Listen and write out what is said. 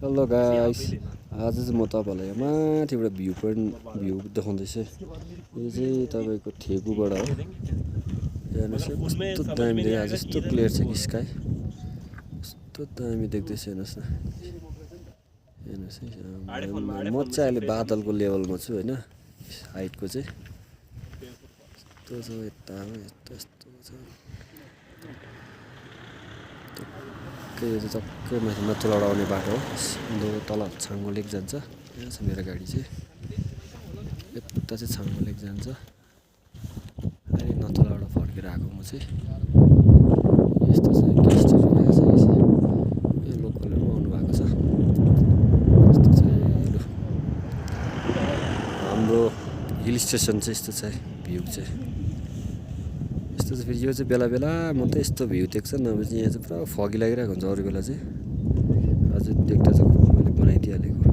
Hello guys, आज चाहिँ म तपाईँलाई माथिबाट भ्यू देखाउँदैछु। यो चाहिँ तपाईँको थेगुबाट हो। हेर्नुहोस् कस्तो दामी देखा, जस्तो क्लियर छ कि स्काई, कस्तो दामी देख्दैछ। हेर्नुहोस् न, हेर्नुहोस् है, म चाहिँ अहिले बादलको लेभलमा छु होइन, हाइटको चाहिँ यस्तो छ। यता हो, यस्तो छ। यो चाहिँ टक्कै माथि नथुलाबाट आउने बाटो हो। तल छाङ्गु लेक जान्छ। यहाँ छ मेरो गाडी चाहिँ, यता चाहिँ छाङ्गु लेक जान्छ। अहिले नथुलाबाट फर्केर आएको म चाहिँ। यस्तो चाहिँ गेस्टहरू यहाँ छ, यो लोकलहरू आउनु भएको छ। यस्तो चाहिँ लु हाम्रो हिल स्टेसन चाहिँ यस्तो छ भ्यू चाहिँ। यस्तो चाहिँ फेरि यो चाहिँ बेला बेला मात्रै यस्तो भ्यू देख्छ, नभए चाहिँ यहाँ चाहिँ पुरा फगी लागिरहेको हुन्छ। अरू बेला चाहिँ आज देख्दा चाहिँ मैले बनाइदिइहालेको।